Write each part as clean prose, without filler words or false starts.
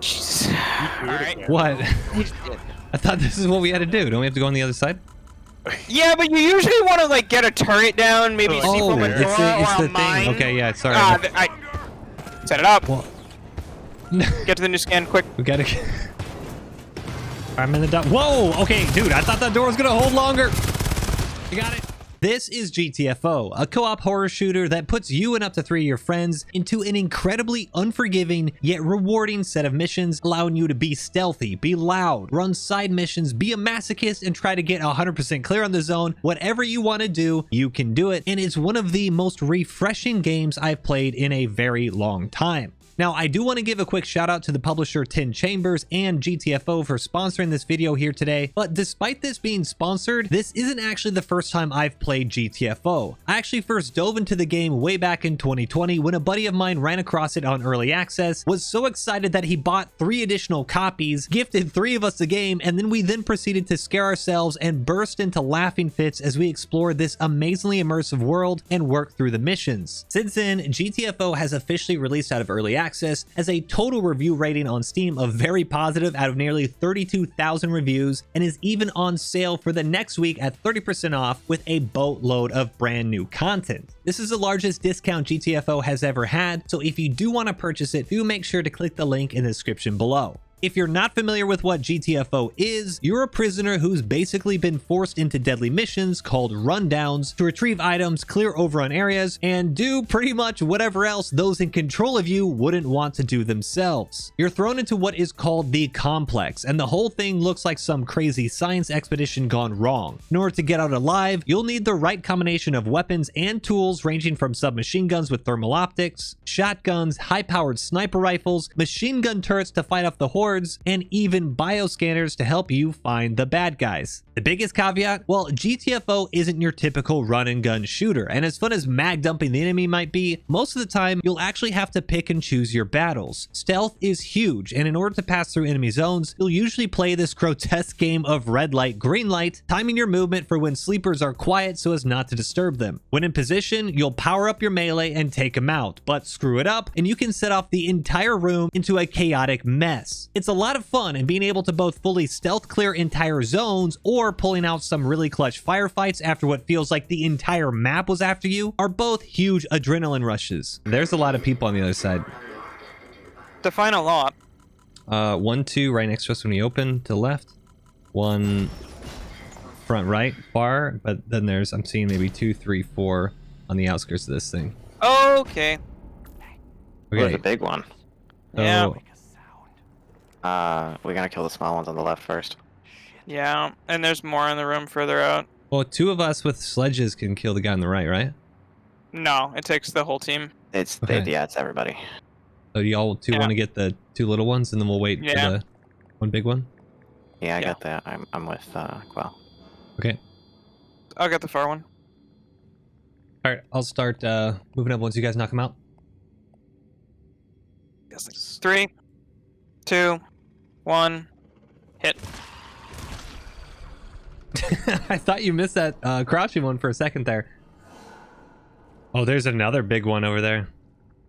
Jesus. All right. What? I thought this is what we had to do. Don't we have to go on the other side? Yeah, but you usually want to like get a turret down, maybe see Oh, from a door it's or the a mine. thing. Okay, yeah, sorry. I set it up. Well, Get to the new scan quick. we gotta get... I'm in the door. Whoa! Okay, dude, I thought that door was gonna hold longer. You got it. This is GTFO, a co-op horror shooter that puts you and up to 3 of your friends into an incredibly unforgiving yet rewarding set of missions, allowing you to be stealthy, be loud, run side missions, be a masochist, and try to get 100% clear on the zone. Whatever you want to do, you can do it, and it's one of the most refreshing games I've played in a very long time. Now, I do want to give a quick shout out to the publisher 10 Chambers and GTFO for sponsoring this video here today, but despite this being sponsored, this isn't actually the first time I've played GTFO. I actually first dove into the game way back in 2020 when a buddy of mine ran across it on early access, was so excited that he bought 3 additional copies, gifted 3 of us the game, and then we proceeded to scare ourselves and burst into laughing fits as we explored this amazingly immersive world and worked through the missions. Since then, GTFO has officially released out of early access as a total review rating on Steam of very positive out of nearly 32,000 reviews, and is even on sale for the next week at 30% off with a boatload of brand new content. This is the largest discount GTFO has ever had, so if you do want to purchase it, do make sure to click the link in the description below. If you're not familiar with what GTFO is, you're a prisoner who's basically been forced into deadly missions called rundowns to retrieve items, clear overrun areas, and do pretty much whatever else those in control of you wouldn't want to do themselves. You're thrown into what is called the complex, and the whole thing looks like some crazy science expedition gone wrong. In order to get out alive, you'll need the right combination of weapons and tools ranging from submachine guns with thermal optics, shotguns, high-powered sniper rifles, machine gun turrets to fight off the horde, and even bioscanners to help you find the bad guys. The biggest caveat? Well, GTFO isn't your typical run and gun shooter, and as fun as mag dumping the enemy might be, most of the time you'll actually have to pick and choose your battles. Stealth is huge, and in order to pass through enemy zones, you'll usually play this grotesque game of red light, green light, timing your movement for when sleepers are quiet so as not to disturb them. When in position, you'll power up your melee and take them out, but screw it up and you can set off the entire room into a chaotic mess. It's a lot of fun, and being able to both fully stealth clear entire zones or pulling out some really clutch firefights after what feels like the entire map was after you are both huge adrenaline rushes. There's a lot of people on the other side. Define a lot. 1, 2 right next to us when we open to the left. 1 front right far, but then there's, I'm seeing maybe 2, 3, 4 on the outskirts of this thing. Okay. There's a big one. So, Yeah. We gotta kill the small ones on the left first. Yeah, and there's more in the room further out. well, 2 of us with sledges can kill the guy on the right, right? No, it takes the whole team. It's Okay. yeah, it's everybody. So y'all 2 want to get the 2 little ones, and then we'll wait for the 1 big one? Yeah, I Yeah. got that. I'm with Quell. Okay. I'll get the far one. All right, I'll start moving up once you guys knock them out. 3, 2, 1, hit. I thought you missed that crouching one for a second there. Oh, there's another big one over there.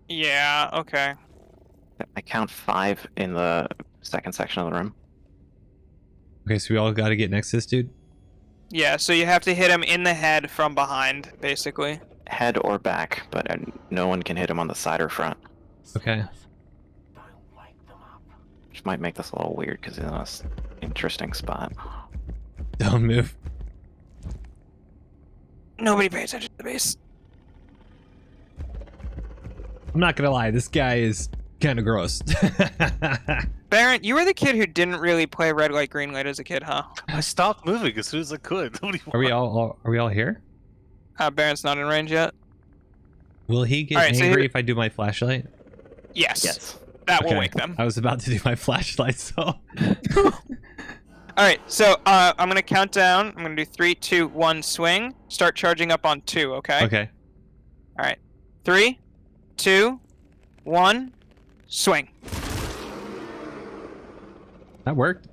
Yeah, okay. I count 5 in the second section of the room. Okay, so we all got to get next to this dude. Yeah, so you have to hit him in the head from behind, basically. Head or back, but no one can hit him on the side or front. Okay. Which might make this a little weird because he's in an interesting spot. Don't move. Nobody pay attention to the base. I'm not gonna lie, this guy is kind of gross. Baron, you were the kid who didn't really play red light, green light as a kid, huh? I stopped moving as soon as I could. What do you want? Are we all here? Baron's not in range yet. Will he get Alright, so angry here- if I do my flashlight? Yes. Yes. That will Okay. wake them. I was about to do my flashlight, so. Alright, so I'm gonna count down. I'm gonna do 3, 2, 1, swing. Start charging up on 2, okay? Okay. Alright. 3, 2, 1, swing. That worked.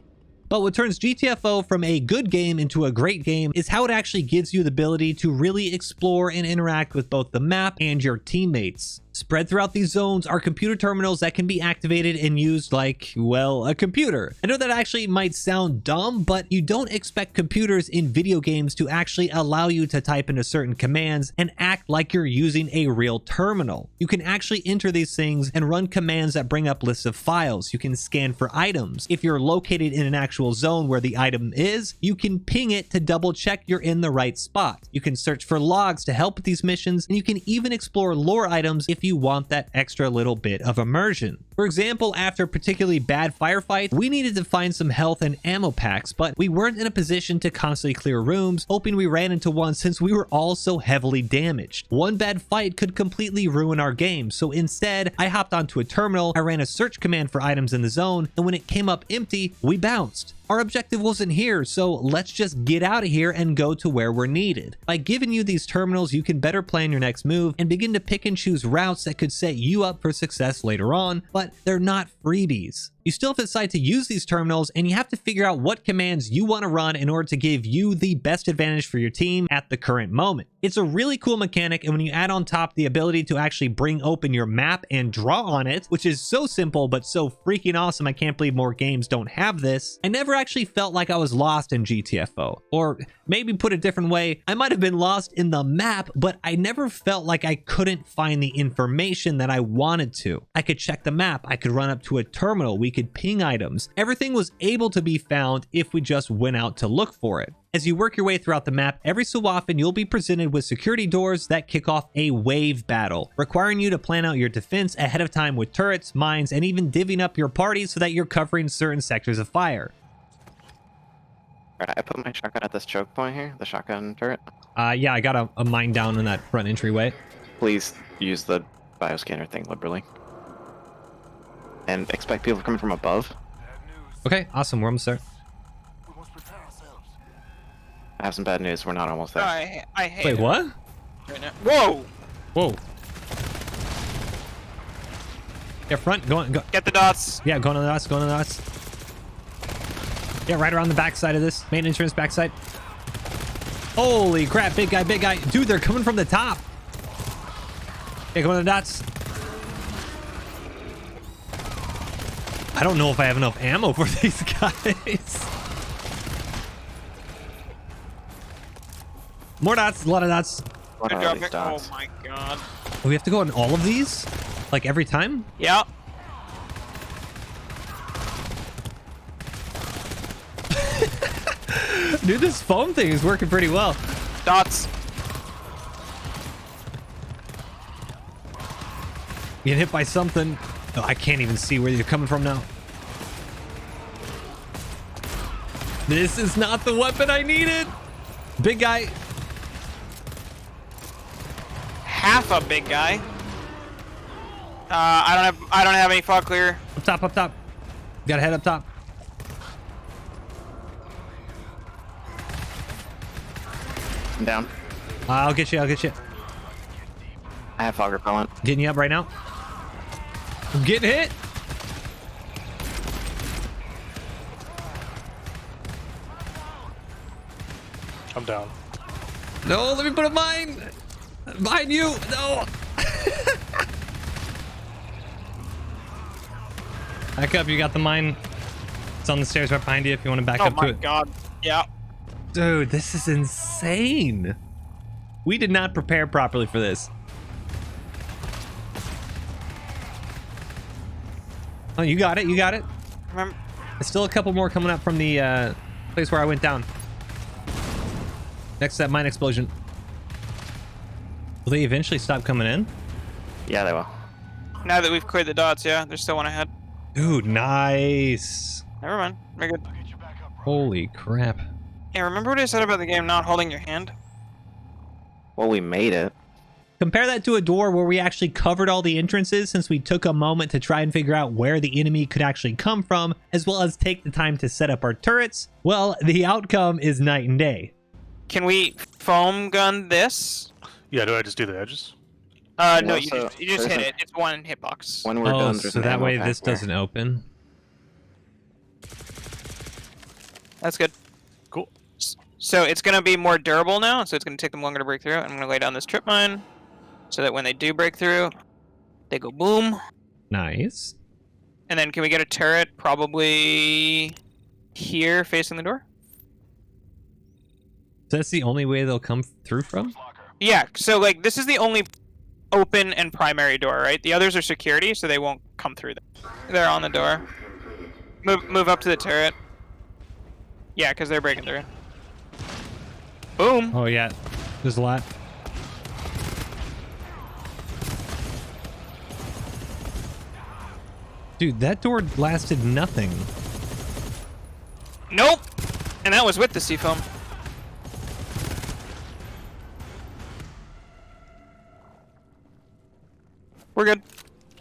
But what turns GTFO from a good game into a great game is how it actually gives you the ability to really explore and interact with both the map and your teammates. Spread throughout these zones are computer terminals that can be activated and used like, well, a computer. I know that actually might sound dumb, but you don't expect computers in video games to actually allow you to type into certain commands and act like you're using a real terminal. You can actually enter these things and run commands that bring up lists of files. You can scan for items. If you're located in an actual zone where the item is, you can ping it to double check you're in the right spot. You can search for logs to help with these missions, and you can even explore lore items if you want that extra little bit of immersion. For example, after a particularly bad firefight, we needed to find some health and ammo packs, but we weren't in a position to constantly clear rooms, hoping we ran into one since we were all so heavily damaged. One bad fight could completely ruin our game, so instead, I hopped onto a terminal, I ran a search command for items in the zone, and when it came up empty, we bounced. Our objective wasn't here, so let's just get out of here and go to where we're needed. By giving you these terminals, you can better plan your next move and begin to pick and choose routes that could set you up for success later on, but they're not freebies. You still have to decide to use these terminals, and you have to figure out what commands you want to run in order to give you the best advantage for your team at the current moment. It's a really cool mechanic, and when you add on top the ability to actually bring open your map and draw on it, which is so simple but so freaking awesome, I can't believe more games don't have this. I never actually felt like I was lost in GTFO. Or maybe put a different way, I might have been lost in the map, but I never felt like I couldn't find the information that I wanted to. I could check the map, I could run up to a terminal, we could ping items. Everything was able to be found if we just went out to look for it. As you work your way throughout the map, every so often you'll be presented with security doors that kick off a wave battle, requiring you to plan out your defense ahead of time with turrets, mines, and even divvying up your party so that you're covering certain sectors of fire. Alright, I put my shotgun at this choke point here, the shotgun turret. Yeah, I got a mine down in that front entryway. Please use the bioscanner thing liberally. And expect people coming from above. Okay, awesome. We're almost there. I have some bad news. We're not almost there. I hate Wait, it what? right now. Whoa! Whoa. Yeah, front. Go. Get the dots. Yeah, going on the dots. Going on the dots. Yeah, right around the back side of this. Main entrance, back side. Holy crap. Big guy, big guy. Dude, they're coming from the top. Yeah, going on the dots. I don't know if I have enough ammo for these guys. More dots, a lot of dots. Good job, Vic. Oh my god. We have to go on all of these? Like every time? Yeah. Dude, this foam thing is working pretty well. Dots. Getting hit by something. Oh, I can't even see where you're coming from now. This is not the weapon I needed. Big guy. Half a big guy. I don't have any fog clear. Up top, up top. Gotta head up top. I'm down. I'll get you, I'll get you. I have fog repellent. Getting you up right now. I'm getting hit. I'm down. No, let me put a mine. Behind you. No. Back up. You got the mine. It's on the stairs right behind you if you want to back up to it. Oh my god. Yeah. Dude, this is insane. We did not prepare properly for this. Oh, you got it. You got it. Remember? There's still a couple more coming up from the place where I went down. Next to that mine explosion. Will they eventually stop coming in? Yeah, they will. Now that we've cleared the dots, yeah, there's still one ahead. Dude, nice. Never mind. We're good. Holy crap. Yeah, remember what I said about the game not holding your hand? Well, we made it. Compare that to a door where we actually covered all the entrances since we took a moment to try and figure out where the enemy could actually come from, as well as take the time to set up our turrets. Well, the outcome is night and day. Can we foam gun this? Yeah, do I just do the edges? No, Well, you so just hit there's it. It's one hitbox. When we're Oh, done, there's so an that ammo way pack this there. doesn't open. That's good. Cool. So it's going to be more durable now, so it's going to take them longer to break through. I'm going to lay down this trip mine so that when they do break through, they go boom. Nice. And then can we get a turret probably here facing the door? So that's the only way they'll come through from? Yeah, so like this is the only open and primary door, right? The others are security, so they won't come through them. They're on the door. Move up to the turret. Yeah, because they're breaking through. Boom. Oh, yeah. There's a lot. Dude, that door lasted nothing. Nope. And that was with the seafoam. We're good.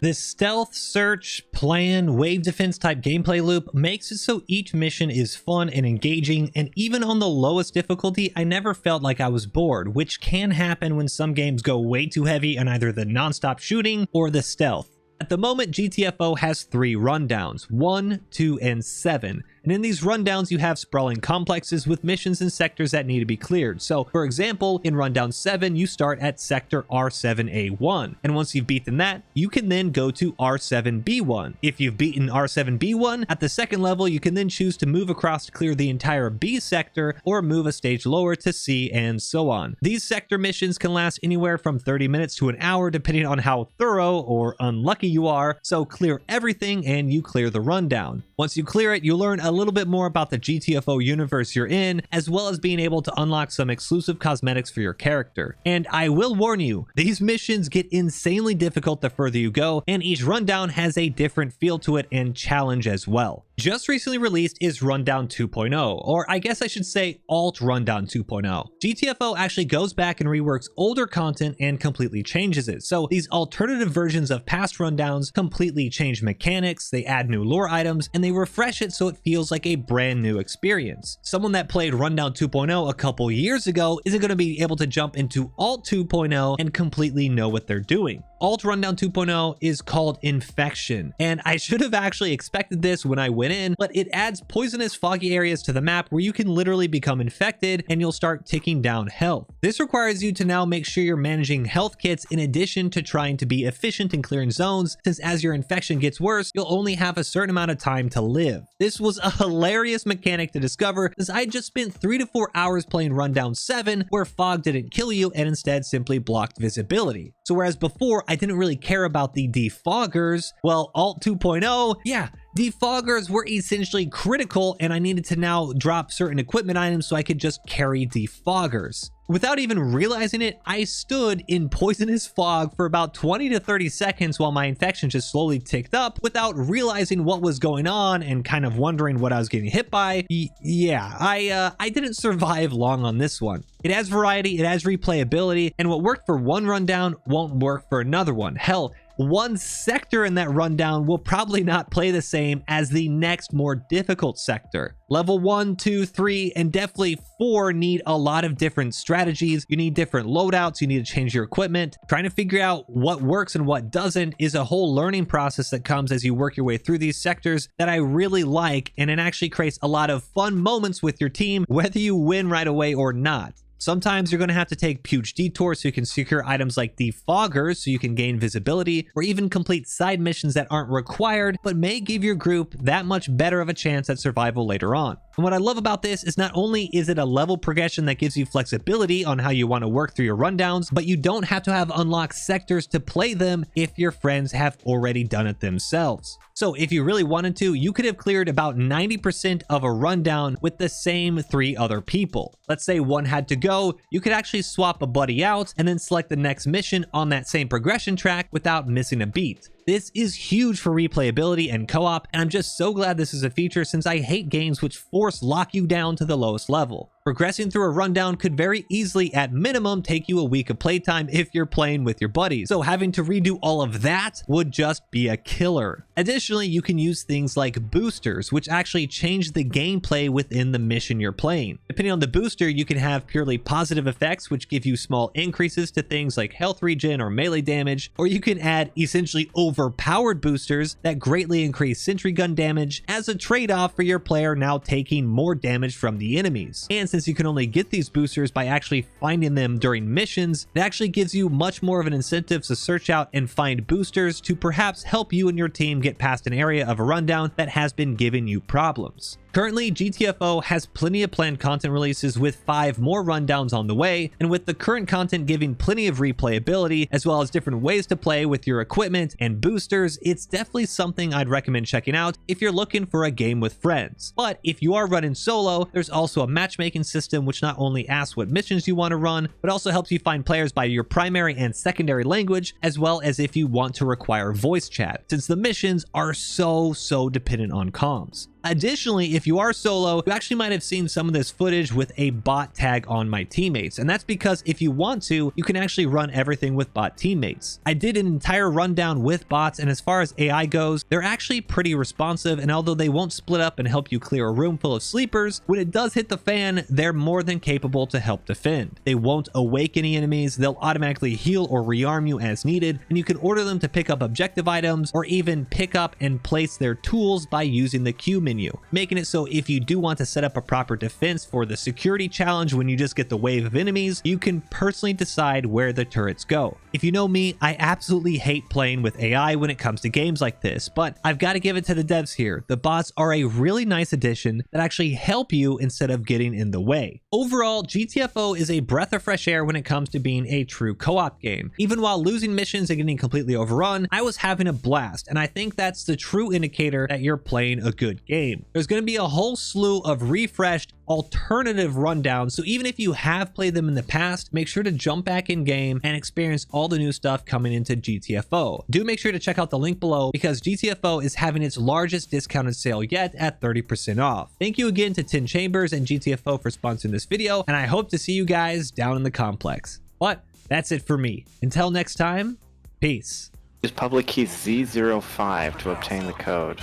This stealth, search, plan, wave defense type gameplay loop makes it so each mission is fun and engaging, and even on the lowest difficulty, I never felt like I was bored, which can happen when some games go way too heavy on either the non-stop shooting or the stealth. At the moment, GTFO has 3 rundowns, 1, 2, and 7. And in these rundowns, you have sprawling complexes with missions and sectors that need to be cleared. So, for example, in rundown 7, you start at sector R7A1. And once you've beaten that, you can then go to R7B1. If you've beaten R7B1, at the second level, you can then choose to move across to clear the entire B sector or move a stage lower to C and so on. These sector missions can last anywhere from 30 minutes to an hour depending on how thorough or unlucky you are. So clear everything and you clear the rundown. Once you clear it, you learn a little bit more about the GTFO universe you're in, as well as being able to unlock some exclusive cosmetics for your character. And I will warn you, these missions get insanely difficult the further you go, and each rundown has a different feel to it and challenge as well. Just recently released is Rundown 2.0, or I guess I should say Alt Rundown 2.0. GTFO actually goes back and reworks older content and completely changes it. So these alternative versions of past rundowns completely change mechanics, they add new lore items, and they refresh it so it feels like a brand new experience. Someone that played Rundown 2.0 a couple years ago isn't going to be able to jump into Alt 2.0 and completely know what they're doing. Alt Rundown 2.0 is called Infection, and I should have actually expected this when I went in, but it adds poisonous foggy areas to the map where you can literally become infected and you'll start ticking down health. This requires you to now make sure you're managing health kits in addition to trying to be efficient in clearing zones, since as your infection gets worse, you'll only have a certain amount of time to live. This was a hilarious mechanic to discover, as I just spent 3 to 4 hours playing Rundown 7 where fog didn't kill you and instead simply blocked visibility. So whereas before I didn't really care about the defoggers, well, Alt 2.0, yeah, defoggers were essentially critical, and I needed to now drop certain equipment items so I could just carry defoggers. Without even realizing it, I stood in poisonous fog for about 20 to 30 seconds while my infection just slowly ticked up without realizing what was going on and kind of wondering what I was getting hit by. Yeah, I didn't survive long on this one. It has variety, it has replayability, and what worked for one rundown won't work for another one. Hell, one sector in that rundown will probably not play the same as the next more difficult sector. Level 1, 2, 3, and definitely 4 need a lot of different strategies. You need different loadouts, you need to change your equipment. Trying to figure out what works and what doesn't is a whole learning process that comes as you work your way through these sectors that I really like, and it actually creates a lot of fun moments with your team, whether you win right away or not. Sometimes you're going to have to take huge detours so you can secure items like defoggers so you can gain visibility, or even complete side missions that aren't required but may give your group that much better of a chance at survival later on. And what I love about this is not only is it a level progression that gives you flexibility on how you want to work through your rundowns, but you don't have to have unlocked sectors to play them if your friends have already done it themselves. So if you really wanted to, you could have cleared about 90% of a rundown with the same 3 other people. Let's say one had to go, you could actually swap a buddy out and then select the next mission on that same progression track without missing a beat. This is huge for replayability and co-op, and I'm just so glad this is a feature since I hate games which force lock you down to the lowest level. Progressing through a rundown could very easily, at minimum, take you a week of playtime if you're playing with your buddies, so having to redo all of that would just be a killer. Additionally, you can use things like boosters, which actually change the gameplay within the mission you're playing. Depending on the booster, you can have purely positive effects, which give you small increases to things like health regen or melee damage, or you can add essentially over overpowered boosters that greatly increase sentry gun damage as a trade-off for your player now taking more damage from the enemies. And since you can only get these boosters by actually finding them during missions, it actually gives you much more of an incentive to search out and find boosters to perhaps help you and your team get past an area of a rundown that has been giving you problems. Currently, GTFO has plenty of planned content releases with 5 more rundowns on the way, and with the current content giving plenty of replayability as well as different ways to play with your equipment and boosters, it's definitely something I'd recommend checking out if you're looking for a game with friends. But if you are running solo, there's also a matchmaking system which not only asks what missions you want to run, but also helps you find players by your primary and secondary language, as well as if you want to require voice chat, since the missions are so dependent on comms. Additionally, if you are solo, you actually might have seen some of this footage with a bot tag on my teammates, and that's because if you want to, you can actually run everything with bot teammates. I did an entire rundown with bots, and as far as AI goes, they're actually pretty responsive, and although they won't split up and help you clear a room full of sleepers, when it does hit the fan, they're more than capable to help defend. They won't awake any enemies, they'll automatically heal or rearm you as needed, and you can order them to pick up objective items or even pick up and place their tools by using the Q menu, making it so if you do want to set up a proper defense for the security challenge when you just get the wave of enemies, you can personally decide where the turrets go. If you know me, I absolutely hate playing with AI when it comes to games like this, but I've got to give it to the devs here. The bots are a really nice addition that actually help you instead of getting in the way. Overall, GTFO is a breath of fresh air when it comes to being a true co-op game. Even while losing missions and getting completely overrun, I was having a blast, and I think that's the true indicator that you're playing a good game. There's going to be a whole slew of refreshed alternative rundowns, so even if you have played them in the past, make sure to jump back in game and experience all the new stuff coming into GTFO. Do make sure to check out the link below because GTFO is having its largest discounted sale yet at 30% off. Thank you again to 10 Chambers and GTFO for sponsoring this video, and I hope to see you guys down in the complex. But that's it for me. Until next time, peace. Use public key Z05 to obtain the code.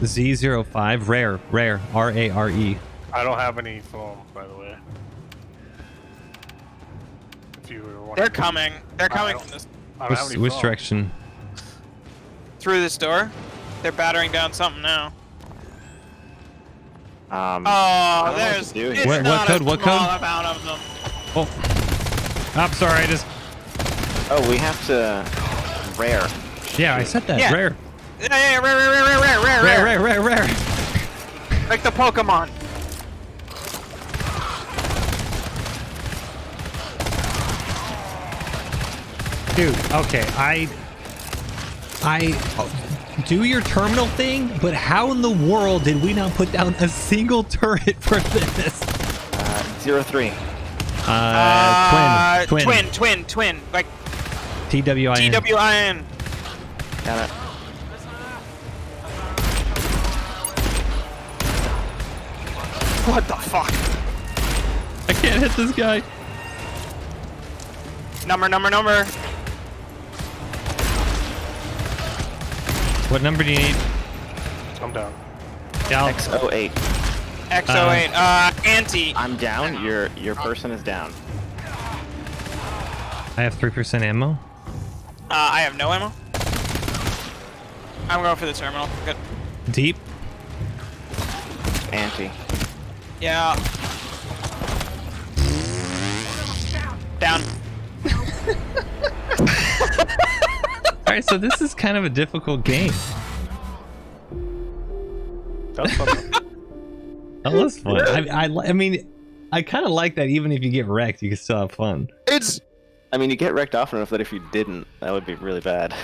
Z05, rare, R-A-R-E. I don't have any foam, by the way. If you were wondering. They're coming. They're coming from this I don't have any Which foam. direction? through this door. They're battering down something now. I don't Oh, know what there's to do it's here. What not code? a What small code? amount of them. Oh, I'm sorry. I just. Oh, we have to rare. Yeah, I said that. Yeah. Rare. Yeah, rare. Rare. Like the Pokemon. Dude, okay, I do your terminal thing, but how in the world did we not put down a single turret for this? 03. Twin. Like TWIN. TWIN. Got it. What the fuck? I can't hit this guy. Number. What number do you need? I'm down. Gal. X08. X08. Anti. I'm down. Your person is down. I have 3% ammo. I have no ammo. I'm going for the terminal. Good. Deep. Anti. Yeah. Down. All right, so this is kind of a difficult game. That's fun. That was fun. I mean, I kind of like that. Even if you get wrecked, you can still have fun. I mean, you get wrecked often enough that if you didn't, that would be really bad.